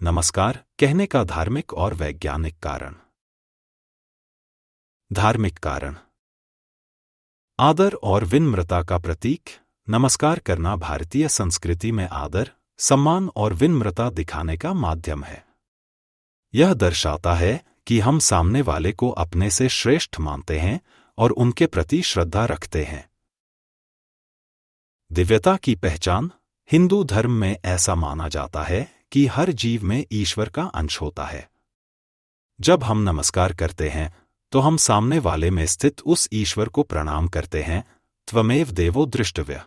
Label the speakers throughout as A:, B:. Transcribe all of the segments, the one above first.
A: नमस्कार कहने का धार्मिक और वैज्ञानिक कारण। धार्मिक कारण। आदर और विनम्रता का प्रतीक। नमस्कार करना भारतीय संस्कृति में आदर, सम्मान और विनम्रता दिखाने का माध्यम है। यह दर्शाता है कि हम सामने वाले को अपने से श्रेष्ठ मानते हैं और उनके प्रति श्रद्धा रखते हैं। दिव्यता की पहचान। हिंदू धर्म में ऐसा माना जाता है कि हर जीव में ईश्वर का अंश होता है। जब हम नमस्कार करते हैं तो हम सामने वाले में स्थित उस ईश्वर को प्रणाम करते हैं। त्वमेव देवो दृष्टव्य।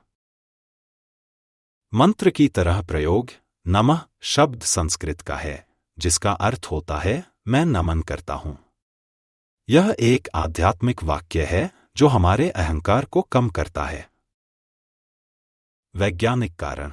A: मंत्र की तरह प्रयोग। नमः शब्द संस्कृत का है, जिसका अर्थ होता है मैं नमन करता हूं। यह एक आध्यात्मिक वाक्य है जो हमारे अहंकार को कम करता है। वैज्ञानिक कारण।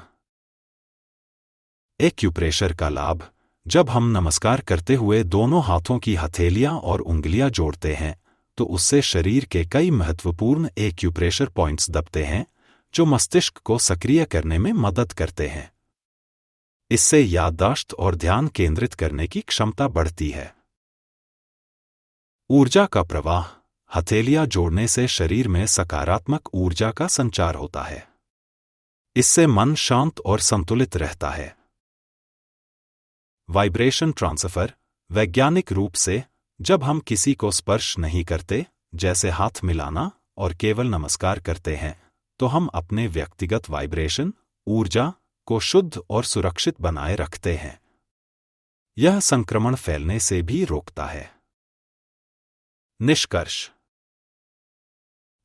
A: एक्यूप्रेशर का लाभ। जब हम नमस्कार करते हुए दोनों हाथों की हथेलियां और उंगलियां जोड़ते हैं तो उससे शरीर के कई महत्वपूर्ण एक्यूप्रेशर पॉइंट्स दबते हैं जो मस्तिष्क को सक्रिय करने में मदद करते हैं। इससे याददाश्त और ध्यान केंद्रित करने की क्षमता बढ़ती है। ऊर्जा का प्रवाह। हथेलियां जोड़ने से शरीर में सकारात्मक ऊर्जा का संचार होता है। इससे मन शांत और संतुलित रहता है। Vibration transfer. वैज्ञानिक रूप से जब हम किसी को स्पर्श नहीं करते, जैसे हाथ मिलाना, और केवल नमस्कार करते हैं तो हम अपने व्यक्तिगत वाइब्रेशन ऊर्जा को शुद्ध और सुरक्षित बनाए रखते हैं। यह संक्रमण फैलने से भी रोकता है। निष्कर्ष।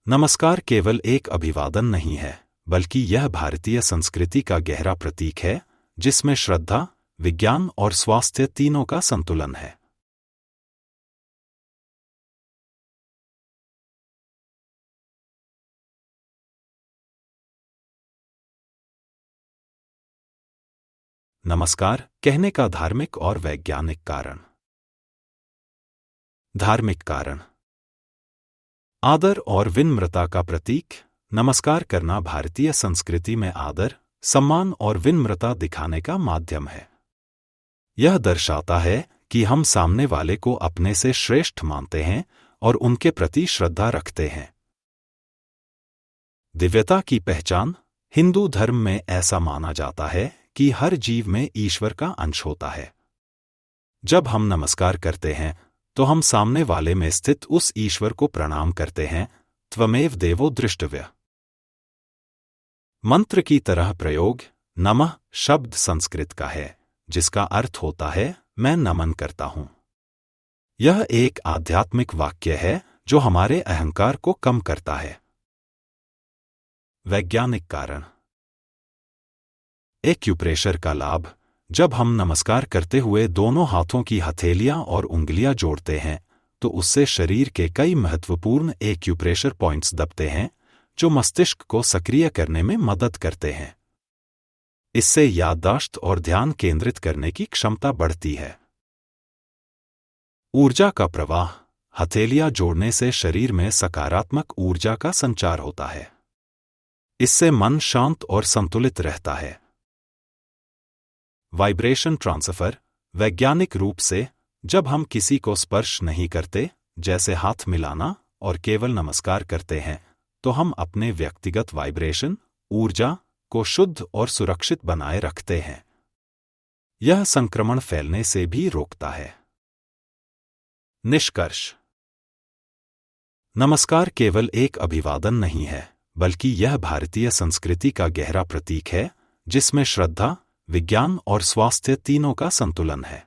A: नमस्कार केवल एक अभिवादन नहीं है, बल्कि यह भारतीय संस्कृति का गहरा प्रतीक है जिसमें श्रद्धा, विज्ञान और स्वास्थ्य तीनों का संतुलन है। नमस्कार कहने का धार्मिक और वैज्ञानिक कारण। धार्मिक कारण। आदर और विनम्रता का प्रतीक। नमस्कार करना भारतीय संस्कृति में आदर, सम्मान और विनम्रता दिखाने का माध्यम है। यह दर्शाता है कि हम सामने वाले को अपने से श्रेष्ठ मानते हैं और उनके प्रति श्रद्धा रखते हैं। दिव्यता की पहचान। हिंदू धर्म में ऐसा माना जाता है कि हर जीव में ईश्वर का अंश होता है। जब हम नमस्कार करते हैं तो हम सामने वाले में स्थित उस ईश्वर को प्रणाम करते हैं। त्वमेव देवो दृष्टव्य। मंत्र की तरह प्रयोग। नमः शब्द संस्कृत का है, जिसका अर्थ होता है मैं नमन करता हूं। यह एक आध्यात्मिक वाक्य है जो हमारे अहंकार को कम करता है। वैज्ञानिक कारण। एक्यूप्रेशर का लाभ। जब हम नमस्कार करते हुए दोनों हाथों की हथेलियां और उंगलियां जोड़ते हैं तो उससे शरीर के कई महत्वपूर्ण एक्यूप्रेशर पॉइंट्स दबते हैं जो मस्तिष्क को सक्रिय करने में मदद करते हैं। इससे याददाश्त और ध्यान केंद्रित करने की क्षमता बढ़ती है। ऊर्जा का प्रवाह। हथेलियां जोड़ने से शरीर में सकारात्मक ऊर्जा का संचार होता है। इससे मन शांत और संतुलित रहता है। Vibration transfer. वैज्ञानिक रूप से जब हम किसी को स्पर्श नहीं करते, जैसे हाथ मिलाना, और केवल नमस्कार करते हैं तो हम अपने व्यक्तिगत वाइब्रेशन ऊर्जा को शुद्ध और सुरक्षित बनाए रखते हैं। यह संक्रमण फैलने से भी रोकता है। निष्कर्ष। नमस्कार केवल एक अभिवादन नहीं है, बल्कि यह भारतीय संस्कृति का गहरा प्रतीक है जिसमें श्रद्धा, विज्ञान और स्वास्थ्य तीनों का संतुलन है।